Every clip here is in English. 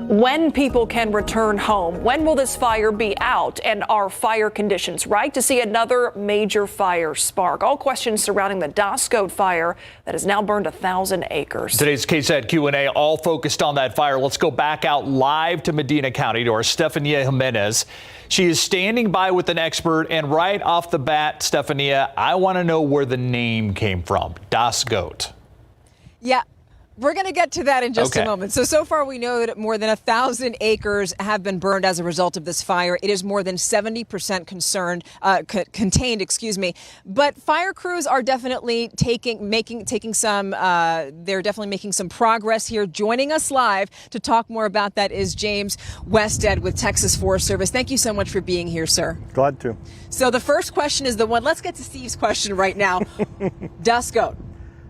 When people can return home, when will this fire be out, and are fire conditions right to see another major fire spark? All questions surrounding the Wettstad fire that has now burned 1,000 acres. Today's KSAT Q&A all focused on that fire. Let's go back out live to Medina County to our Stefania Jimenez. She is standing by with an expert, and right off the bat, Stefania, I want to know where the name came from, Wettstad. Yeah. We're going to get to that in just a moment. So far we know that more than 1,000 acres have been burned as a result of this fire. It is more than 70% contained, excuse me. But fire crews are definitely making some progress here. Joining us live to talk more about that is James Wettstad with Texas Forest Service. Thank you so much for being here, sir. Glad to. So the first question is the one. Let's get to Steve's question right now. Wettstad,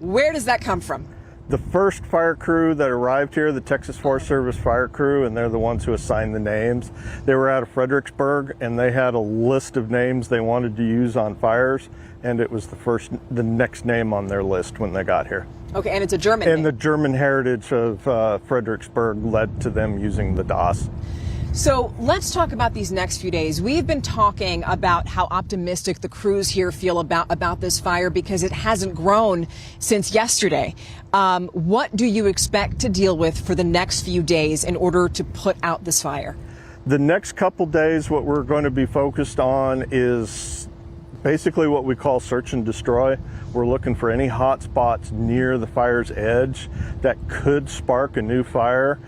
where does that come from? The first fire crew that arrived here, the Texas Forest Service fire crew, and they're the ones who assigned the names. They were out of Fredericksburg, and they had a list of names they wanted to use on fires, and it was the next name on their list when they got here. Okay, and it's a German name. And the German heritage of Fredericksburg led to them using the DOS. So let's talk about these next few days. We've been talking about how optimistic the crews here feel about this fire because it hasn't grown since yesterday. What do you expect to deal with for the next few days in order to put out this fire? The next couple days, what we're going to be focused on is basically what we call search and destroy. We're looking for any hot spots near the fire's edge that could spark a new fire.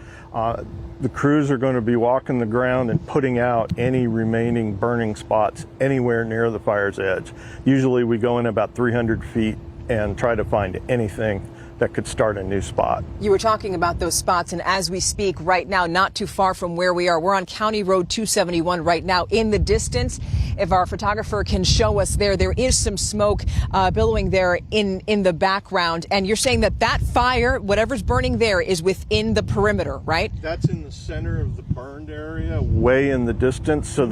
The crews are going to be walking the ground and putting out any remaining burning spots anywhere near the fire's edge. Usually we go in about 300 feet and try to find anything that could start a new spot. You were talking about those spots, and as we speak right now, not too far from where we are, we're on County Road 271 right now. In the distance, if our photographer can show us there is some smoke billowing there in the background. And you're saying that fire, whatever's burning there, is within the perimeter, right? That's in the center of the burned area, way in the distance. So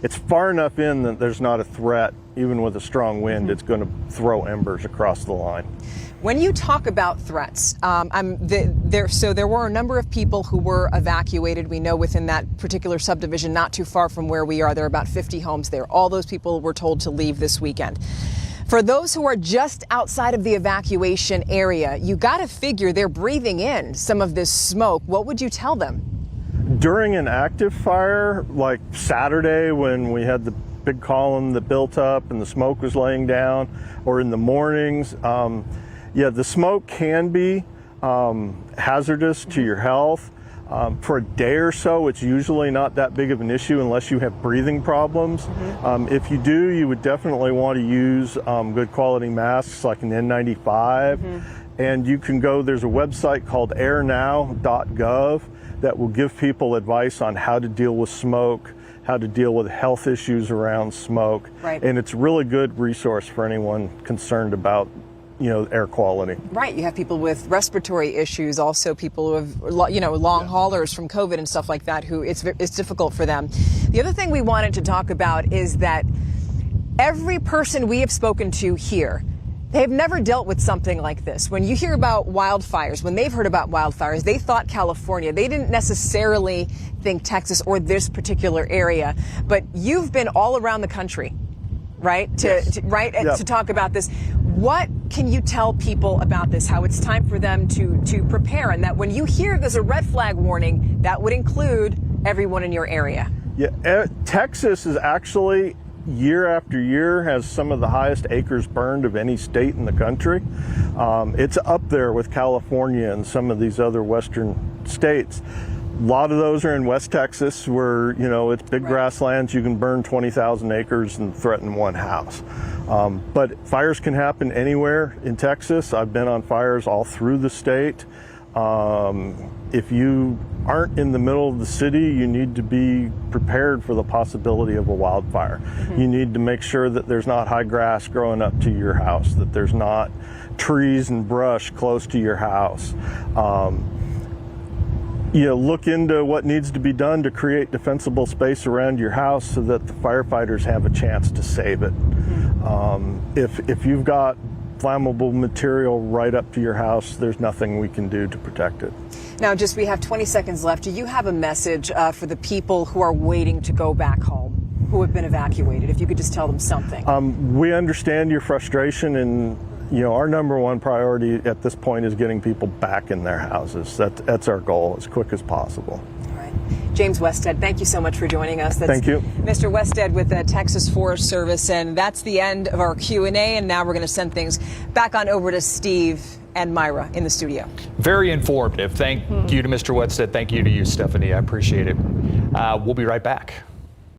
it's far enough in that there's not a threat. Even with a strong wind, it's going to throw embers across the line. When you talk about threats, there were a number of people who were evacuated. We know within that particular subdivision, not too far from where we are, there are about 50 homes there. All those people were told to leave this weekend. For those who are just outside of the evacuation area, you got to figure they're breathing in some of this smoke. What would you tell them? During an active fire, like Saturday when we had the big column that built up and the smoke was laying down, or in the mornings, yeah, the smoke can be hazardous to your health. For a day or so, it's usually not that big of an issue unless you have breathing problems. If you do, you would definitely want to use good quality masks like an N95. And you can there's a website called airnow.gov that will give people advice on how to deal with smoke, how to deal with health issues around smoke. Right. And it's a really good resource for anyone concerned about air quality. Right. You have people with respiratory issues, also people who have, long haulers from COVID and stuff like that, who it's difficult for them. The other thing we wanted to talk about is that every person we have spoken to here, they've never dealt with something like this. When you hear about wildfires, when they've heard about wildfires, they thought California. They didn't necessarily think Texas or this particular area. But you've been all around the country, right? To talk about this. What can you tell people about this, how it's time for them to prepare, and that when you hear there's a red flag warning, that would include everyone in your area? Yeah, Texas is actually, year after year, has some of the highest acres burned of any state in the country. It's up there with California and some of these other western states. A lot of those are in West Texas where, it's big grasslands. You can burn 20,000 acres and threaten one house. But fires can happen anywhere in Texas. I've been on fires all through the state. If you aren't in the middle of the city, you need to be prepared for the possibility of a wildfire. You need to make sure that there's not high grass growing up to your house, that there's not trees and brush close to your house. Look into what needs to be done to create defensible space around your house so that the firefighters have a chance to save it. If you've got flammable material right up to your house, there's nothing we can do to protect it. Now, just we have 20 seconds left. Do you have a message for the people who are waiting to go back home, who have been evacuated? If you could just tell them something. We understand your frustration, and our number one priority at this point is getting people back in their houses. That's our goal, as quick as possible. All right. James Wettstad, thank you so much for joining us. Thank you. Mr. Wettstad with the Texas Forest Service, and that's the end of our Q&A, and now we're going to send things back on over to Steve and Myra in the studio. Very informative. Thank you to Mr. Wettstad. Thank you to you, Stephanie. I appreciate it. We'll be right back.